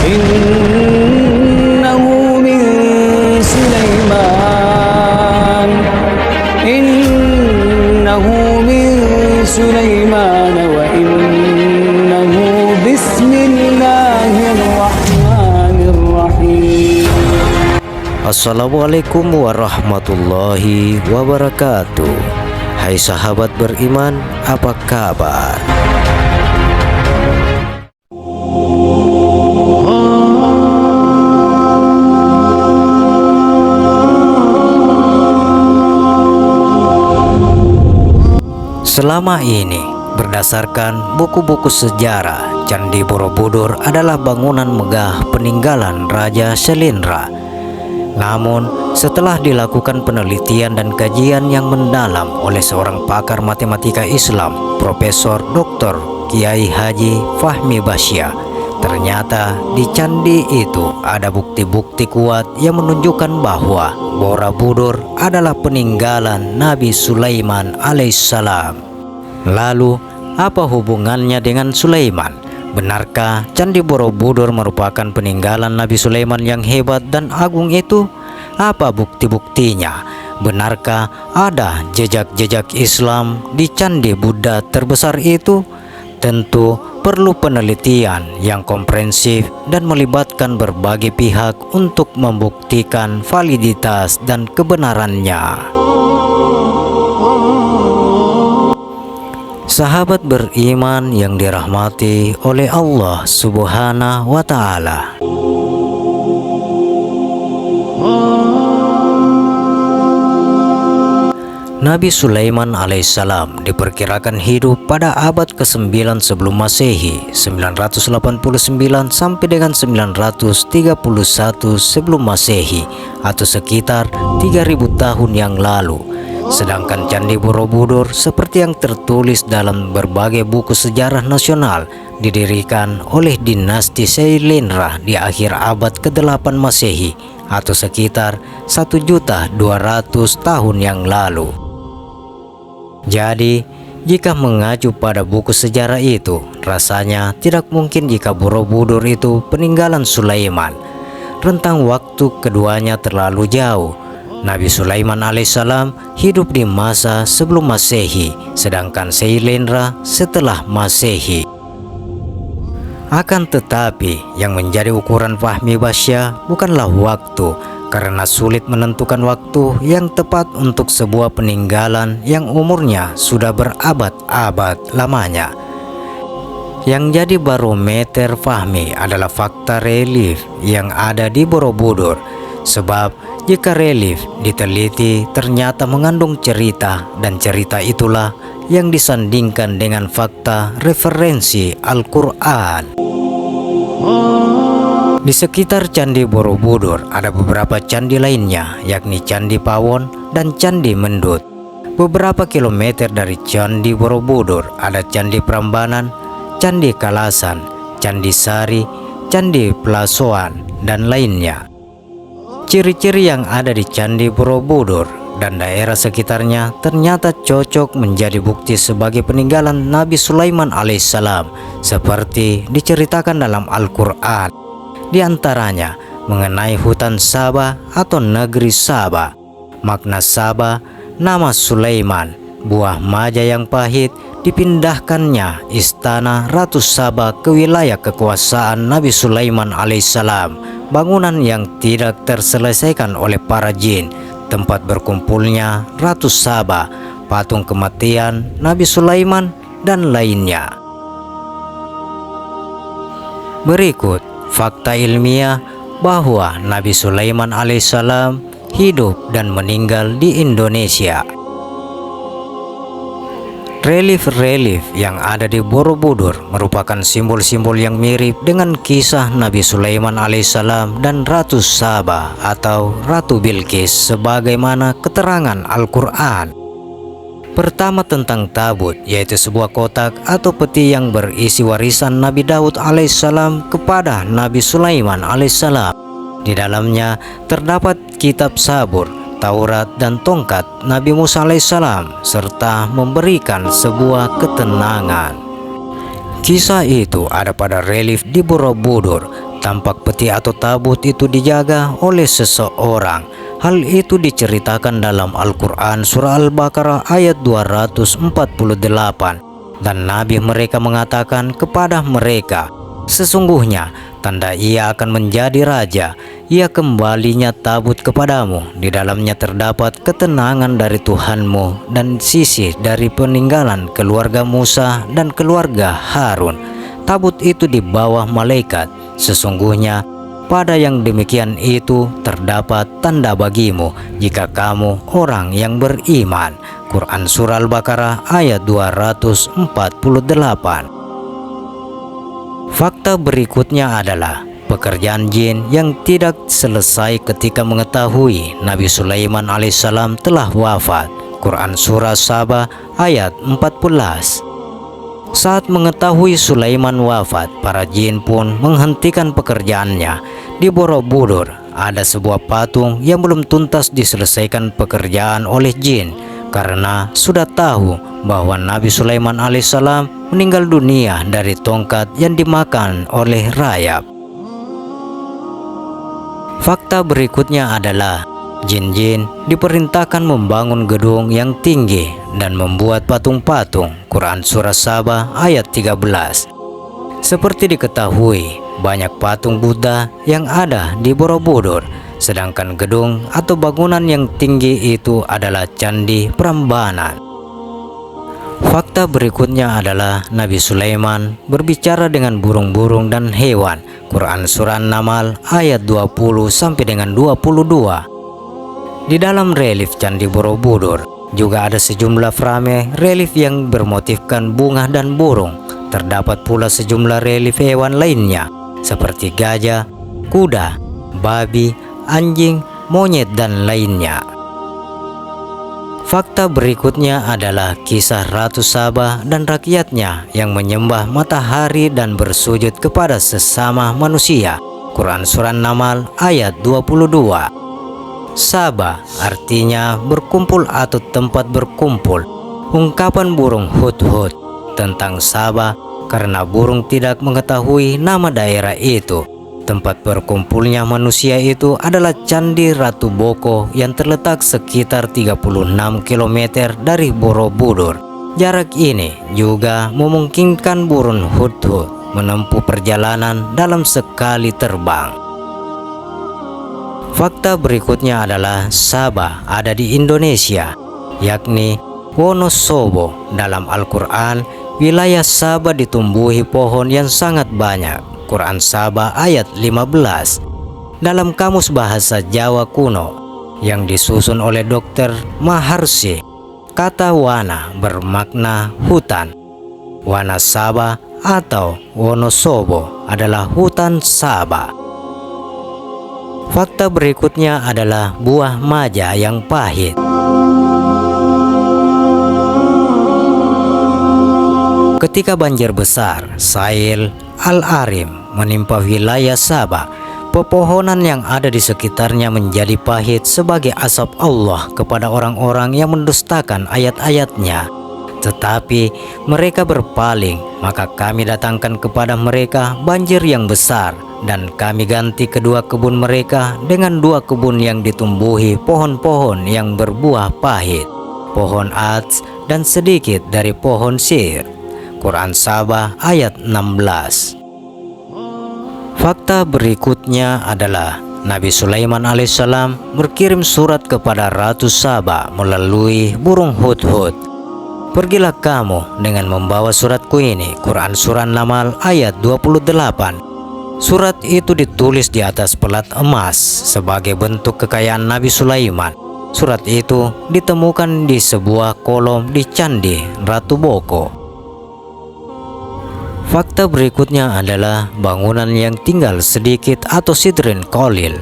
innahu min Sulaiman innahu min Sulaiman wa innahu bismillahirrahmanirrahim. Assalamualaikum warahmatullahi wabarakatuh. Hai sahabat beriman, apa kabar? Selama ini, berdasarkan buku-buku sejarah, Candi Borobudur adalah bangunan megah peninggalan Raja Syailendra. Namun, setelah dilakukan penelitian dan kajian yang mendalam oleh seorang pakar matematika Islam, Profesor Dr. Kiai Haji Fahmi Basya, ternyata di candi itu ada bukti-bukti kuat yang menunjukkan bahwa Borobudur adalah peninggalan Nabi Sulaiman alaihissalam. Lalu, apa hubungannya dengan Sulaiman? Benarkah Candi Borobudur merupakan peninggalan Nabi Sulaiman yang hebat dan agung itu? Apa bukti-buktinya? Benarkah ada jejak-jejak Islam di Candi Buddha terbesar itu? Tentu perlu penelitian yang komprehensif dan melibatkan berbagai pihak untuk membuktikan validitas dan kebenarannya. Sahabat beriman yang dirahmati oleh Allah Subhanahu wa Ta'ala, Nabi Sulaiman alaihissalam diperkirakan hidup pada abad ke-9 sebelum Masehi, 989 sampai dengan 931 sebelum Masehi, atau sekitar 3000 tahun yang lalu. Sedangkan Candi Borobudur seperti yang tertulis dalam berbagai buku sejarah nasional didirikan oleh dinasti Syailendra di akhir abad ke-8 Masehi atau sekitar 1.200.000 tahun yang lalu. Jadi, jika mengacu pada buku sejarah itu, rasanya tidak mungkin jika Borobudur itu peninggalan Sulaiman. Rentang waktu keduanya terlalu jauh. Nabi Sulaiman alaihissalam hidup di masa sebelum Masehi, sedangkan Syailendra setelah Masehi. Akan tetapi, yang menjadi ukuran Fahmi Basya bukanlah waktu, karena sulit menentukan waktu yang tepat untuk sebuah peninggalan yang umurnya sudah berabad-abad lamanya. Yang jadi barometer Fahmi adalah fakta relief yang ada di Borobudur, sebab jika relief diteliti ternyata mengandung cerita, dan cerita itulah yang disandingkan dengan fakta referensi Al-Quran. Di sekitar Candi Borobudur ada beberapa candi lainnya, yakni Candi Pawon dan Candi Mendut. Beberapa kilometer dari Candi Borobudur ada Candi Prambanan, Candi Kalasan, Candi Sari, Candi Plasoan, dan lainnya. Ciri-ciri yang ada di Candi Borobudur dan daerah sekitarnya ternyata cocok menjadi bukti sebagai peninggalan Nabi Sulaiman alaihissalam seperti diceritakan dalam Al-Quran. Di antaranya mengenai hutan Saba atau negeri Saba. Makna Saba, nama Sulaiman, buah maja yang pahit, dipindahkannya istana Ratu Saba ke wilayah kekuasaan Nabi Sulaiman alaihissalam. Bangunan yang tidak terselesaikan oleh para jin, tempat berkumpulnya Ratu Saba, patung kematian Nabi Sulaiman, dan lainnya. Berikut fakta ilmiah bahwa Nabi Sulaiman alaihissalam hidup dan meninggal di Indonesia. Relief-relief yang ada di Borobudur merupakan simbol-simbol yang mirip dengan kisah Nabi Sulaiman alaihissalam dan Ratu Saba atau Ratu Bilqis sebagaimana keterangan Al-Quran. Pertama tentang tabut, yaitu sebuah kotak atau peti yang berisi warisan Nabi Daud alaihissalam kepada Nabi Sulaiman alaihissalam. Di dalamnya terdapat kitab Sabur, Taurat, dan tongkat Nabi Musa alaihissalam, serta memberikan sebuah ketenangan. Kisah itu ada pada relief di Borobudur. tampak peti atau tabut itu dijaga oleh seseorang. Hal itu diceritakan dalam Al-Quran surah Al-Baqarah ayat 248. Dan Nabi mereka mengatakan kepada mereka, sesungguhnya tanda ia akan menjadi raja, ia kembalinya tabut kepadamu. Di dalamnya terdapat ketenangan dari Tuhanmu dan sisi dari peninggalan keluarga Musa dan keluarga Harun. Tabut itu di bawah malaikat. Sesungguhnya pada yang demikian itu terdapat tanda bagimu jika kamu orang yang beriman. Quran surah Al-Baqarah ayat 248. Fakta berikutnya adalah pekerjaan jin yang tidak selesai ketika mengetahui Nabi Sulaiman alaihissalam telah wafat. Quran surah Saba ayat 14. Saat mengetahui Sulaiman wafat, para jin pun menghentikan pekerjaannya. Di Borobudur ada sebuah patung yang belum tuntas diselesaikan pekerjaan oleh jin, karena sudah tahu bahwa Nabi Sulaiman alaihissalam meninggal dunia dari tongkat yang dimakan oleh rayap. Fakta berikutnya adalah jin-jin diperintahkan membangun gedung yang tinggi dan membuat patung-patung. Quran surah Saba ayat 13. Seperti diketahui, banyak patung Buddha yang ada di Borobudur, sedangkan gedung atau bangunan yang tinggi itu adalah Candi Prambanan. Fakta berikutnya adalah Nabi Sulaiman berbicara dengan burung-burung dan hewan. Quran surah An-Naml ayat 20 sampai dengan 22. Di dalam relief Candi Borobudur juga ada sejumlah frame relief yang bermotifkan bunga dan burung. Terdapat pula sejumlah relief hewan lainnya seperti gajah, kuda, babi, anjing, monyet, dan lainnya. Fakta berikutnya adalah kisah Ratu Saba dan rakyatnya yang menyembah matahari dan bersujud kepada sesama manusia. Quran surah An-Naml ayat 22. Saba artinya berkumpul atau tempat berkumpul. Ungkapan burung hudhud tentang Saba karena burung tidak mengetahui nama daerah itu. Tempat berkumpulnya manusia itu adalah Candi Ratu Boko yang terletak sekitar 36 km dari Borobudur. Jarak ini juga memungkinkan burung hudhud menempuh perjalanan dalam sekali terbang. Fakta berikutnya adalah Saba ada di Indonesia, yakni Wonosobo. Dalam Al-Quran, wilayah Saba ditumbuhi pohon yang sangat banyak. Quran Saba ayat 15. Dalam Kamus Bahasa Jawa Kuno yang disusun oleh Dr. Maharsi, kata wana bermakna hutan. Wana Saba atau Wonosobo adalah hutan Saba. Fakta berikutnya adalah buah maja yang pahit. Ketika banjir besar Sail Al-Arim menimpa wilayah Saba, pepohonan yang ada di sekitarnya menjadi pahit sebagai azab Allah kepada orang-orang yang mendustakan ayat-ayatnya. Tetapi mereka berpaling, maka kami datangkan kepada mereka banjir yang besar, dan kami ganti kedua kebun mereka dengan dua kebun yang ditumbuhi pohon-pohon yang berbuah pahit, pohon ats dan sedikit dari pohon sir. Quran Saba ayat 16. Fakta berikutnya adalah Nabi Sulaiman alaihissalam berkirim surat kepada Ratu Saba melalui burung hudhud. Pergilah kamu dengan membawa suratku ini. Quran surah An-Naml ayat 28. Surat itu ditulis di atas pelat emas sebagai bentuk kekayaan Nabi Sulaiman. Surat itu ditemukan di sebuah kolom di Candi Ratu Boko. Fakta berikutnya adalah bangunan yang tinggal sedikit atau Sidrin Qalil.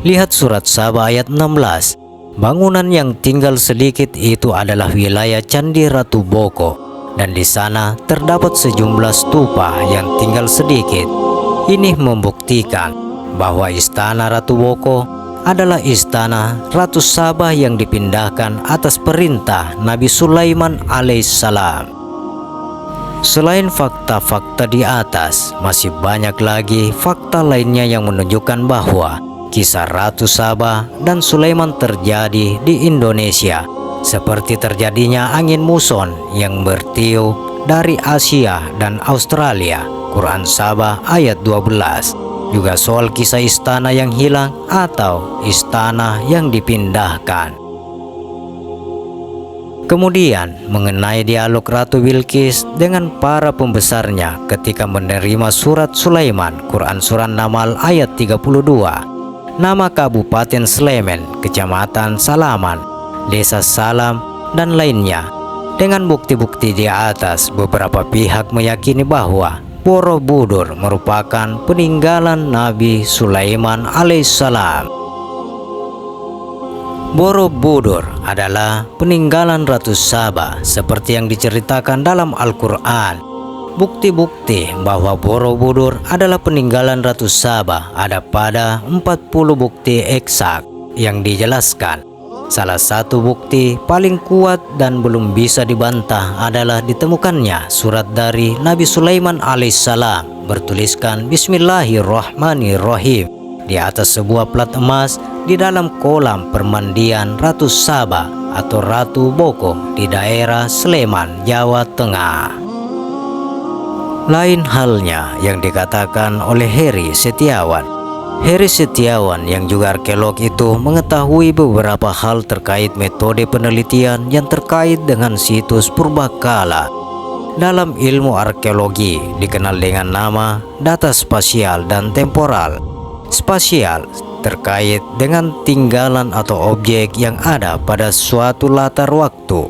Lihat surat Saba ayat 16. Bangunan yang tinggal sedikit itu adalah wilayah Candi Ratu Boko, dan di sana terdapat sejumlah stupa yang tinggal sedikit. Ini membuktikan bahwa istana Ratu Boko adalah istana Ratu Saba yang dipindahkan atas perintah Nabi Sulaiman alaihissalam. Selain fakta-fakta di atas, masih banyak lagi fakta lainnya yang menunjukkan bahwa kisah Ratu Saba dan Sulaiman terjadi di Indonesia, seperti terjadinya angin muson yang bertiup dari Asia dan Australia, Quran Saba ayat 12. Juga soal kisah istana yang hilang atau istana yang dipindahkan. Kemudian mengenai dialog Ratu Bilqis dengan para pembesarnya ketika menerima surat Sulaiman, Quran Surah Namal ayat 32. Nama Kabupaten Sleman, Kecamatan Salaman, Desa Salam, dan lainnya. Dengan bukti-bukti di atas, beberapa pihak meyakini bahwa Borobudur merupakan peninggalan Nabi Sulaiman alaihissalam. Borobudur adalah peninggalan Ratu Saba seperti yang diceritakan dalam Al-Quran. Bukti-bukti bahwa Borobudur adalah peninggalan Ratu Saba ada pada 40 bukti eksak yang dijelaskan. Salah satu bukti paling kuat dan belum bisa dibantah adalah ditemukannya surat dari Nabi Sulaiman alaihissalam bertuliskan Bismillahirrahmanirrahim di atas sebuah plat emas di dalam kolam permandian Ratu Saba atau Ratu Boko di daerah Sleman, Jawa Tengah. Lain halnya yang dikatakan oleh Heri Setiawan. Heri Setiawan yang juga arkeolog itu mengetahui beberapa hal terkait metode penelitian yang terkait dengan situs purbakala. Dalam ilmu arkeologi dikenal dengan nama data spasial dan temporal. Spasial terkait dengan tinggalan atau objek yang ada pada suatu latar waktu.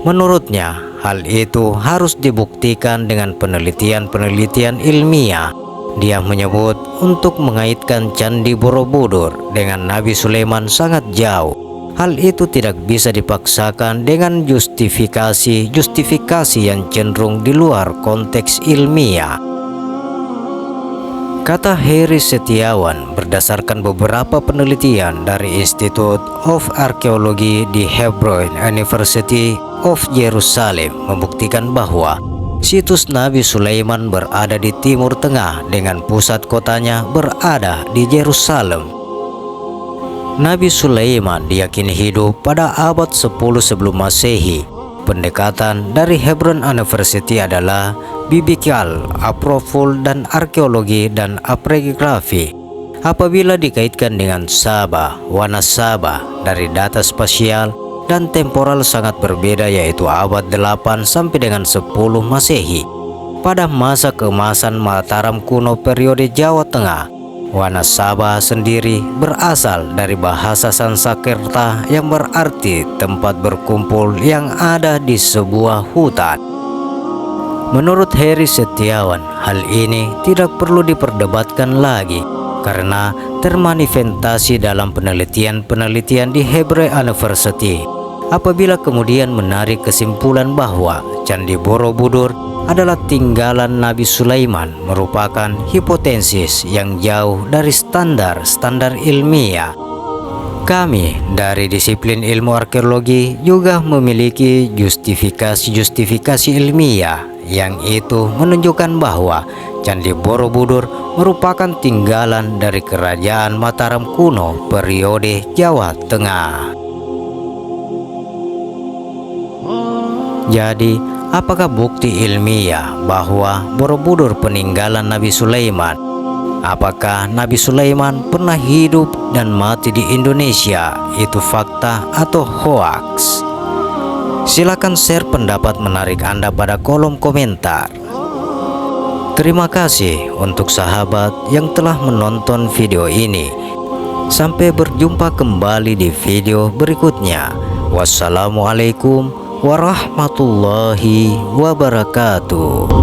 Menurutnya, hal itu harus dibuktikan dengan penelitian-penelitian ilmiah. Dia menyebut untuk mengaitkan Candi Borobudur dengan Nabi Sulaiman sangat jauh. Hal itu tidak bisa dipaksakan dengan justifikasi yang cenderung di luar konteks ilmiah. Kata Heri Setiawan, berdasarkan beberapa penelitian dari Institute of Archaeology di Hebron University of Jerusalem membuktikan bahwa situs Nabi Sulaiman berada di Timur Tengah dengan pusat kotanya berada di Yerusalem. Nabi Sulaiman diyakini hidup pada abad 10 sebelum Masehi. Pendekatan dari Hebron University adalah biblical, approval, dan arkeologi dan apregrafi. Apabila dikaitkan dengan Saba, warna Saba dari data spasial dan temporal sangat berbeda, yaitu abad 8 sampai dengan 10 Masehi. Pada masa keemasan Mataram kuno periode Jawa Tengah, warna Saba sendiri berasal dari bahasa Sanskerta yang berarti tempat berkumpul yang ada di sebuah hutan. Menurut Heri Setiawan, hal ini tidak perlu diperdebatkan lagi karena termanifestasi dalam penelitian-penelitian di Hebron University. Apabila kemudian menarik kesimpulan bahwa Candi Borobudur adalah tinggalan Nabi Sulaiman, merupakan hipotesis yang jauh dari standar ilmiah. Kami dari disiplin ilmu arkeologi juga memiliki justifikasi ilmiah yang itu menunjukkan bahwa Candi Borobudur merupakan tinggalan dari kerajaan Mataram kuno periode Jawa Tengah. Jadi, apakah bukti ilmiah bahwa Borobudur peninggalan Nabi Sulaiman? Apakah Nabi Sulaiman pernah hidup dan mati di Indonesia? Itu fakta atau hoaks? Silakan share pendapat menarik Anda pada kolom komentar. Terima kasih untuk sahabat yang telah menonton video ini. Sampai berjumpa kembali di video berikutnya. Wassalamualaikum warahmatullahi wabarakatuh.